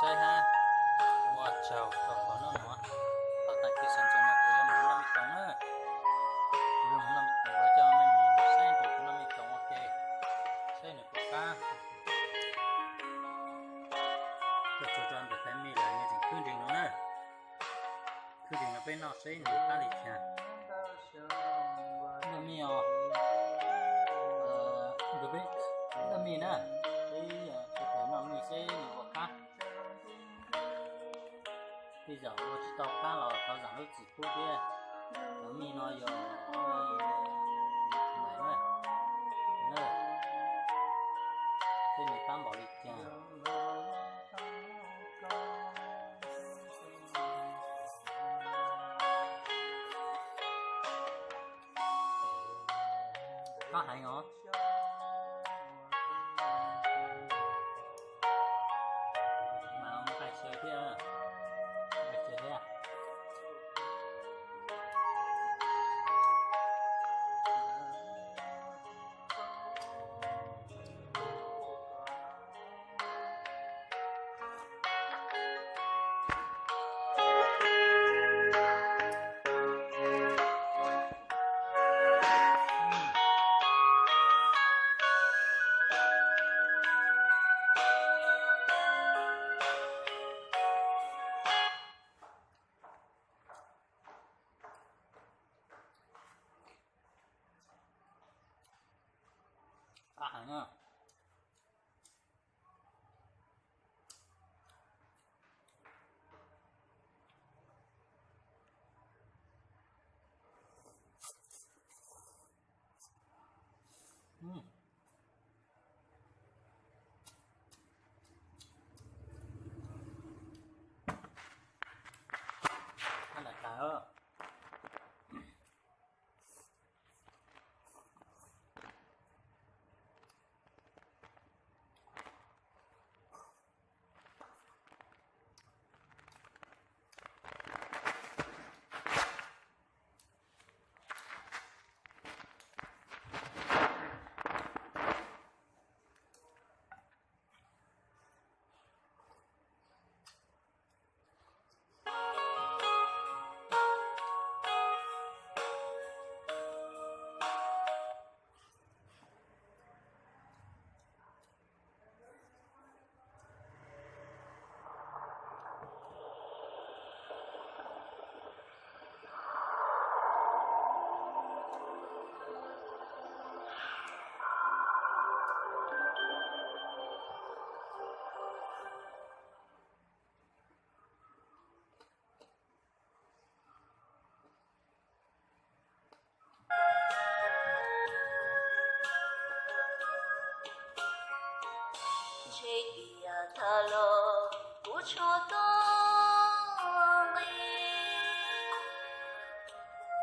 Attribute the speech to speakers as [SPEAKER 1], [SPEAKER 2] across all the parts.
[SPEAKER 1] Sai ha, wow chào cậu có nó nữa, ở tại kia sân cho nó tôi muốn làm gì nữa, tôi muốn làm gì nữa cho mình sai thì cũng làm gì ok, sai nữa có cá, tôi cho anh được thấy mi là như thế khuyên trình nữa, khuyên trình nó bên nó sai nữa cá lịch nha, nó mi được biết, nó mi nè, cái thể nó mi sai nữa có cá. Bây giờ tôi chỉ tao cá là tao giảm được chỉ cô kia nó mi nó giờ này nữa thế này cam bảo lịch chả cá hay ngó mà ông phải chơi kia nha. Ăn là cá ơ.
[SPEAKER 2] thà lo của cho tôi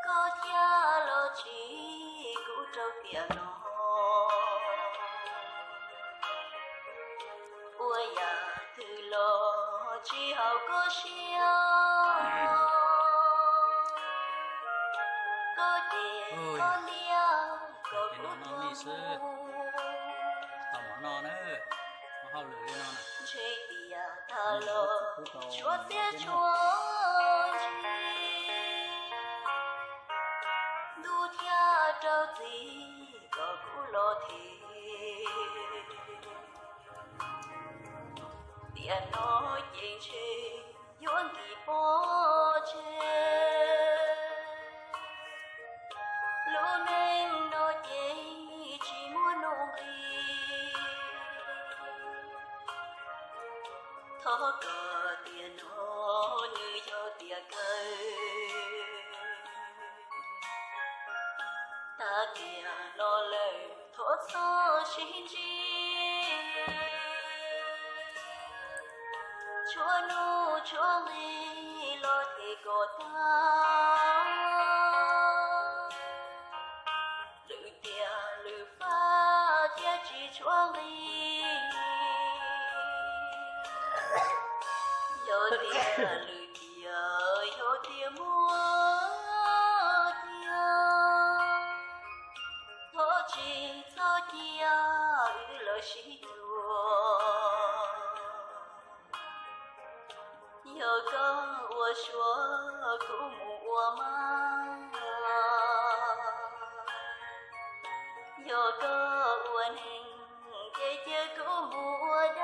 [SPEAKER 2] có cha lo chỉ của trâu tiền nó ôi ya từ lo chỉ hậu có xia có tiền có lia có
[SPEAKER 1] nó sư tao món nó nữa nó hao lửa lên nó nè
[SPEAKER 2] chơi bia thà lo chúa sẽ chúa đu theo trâu gì có cú lo thì bia nó yên chơi yuan kỳ bỏ chơi lúa nên nó chơi chỉ muốn nông đi thọ cờ tiền nó như cho tiền cây ta kia lo lời thốt so xin chi chúa nu chúa ly lo thì có ta lự tia lự pha tia chỉ chúa ly tia lư tia yo tia mua tia thọ chi thọ tia lo shi chùa有个我说父母我妈，有个我宁姐姐父母我的。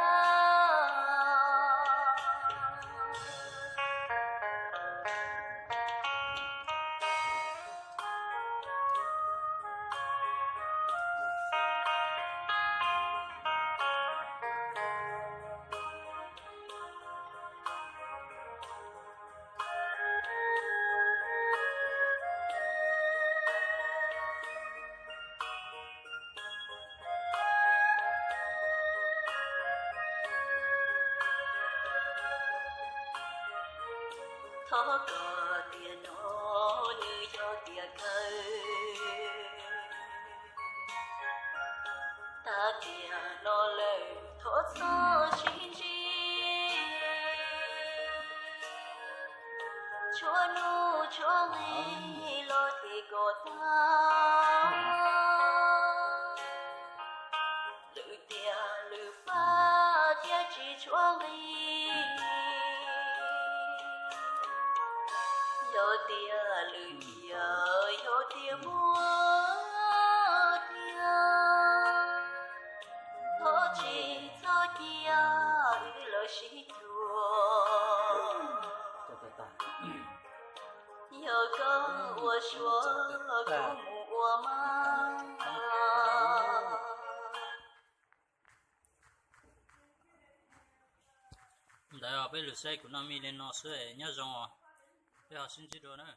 [SPEAKER 2] thó cờ tiền nó như cho tiền cây ta tiền nó lời thó sao chín chi chúa nu chúa nghĩ lo thì có ta lự tiền lự ba tiền chỉ chúa nghĩ yo tia lư tia yo tia mua tia thọ chi thọ tia lo shi chùa有个我说父母我妈
[SPEAKER 1] đại học bây giờ xây của Nam Mi lên nó sẽ nhớ rằng bây giờ xin chỉ đồ nữa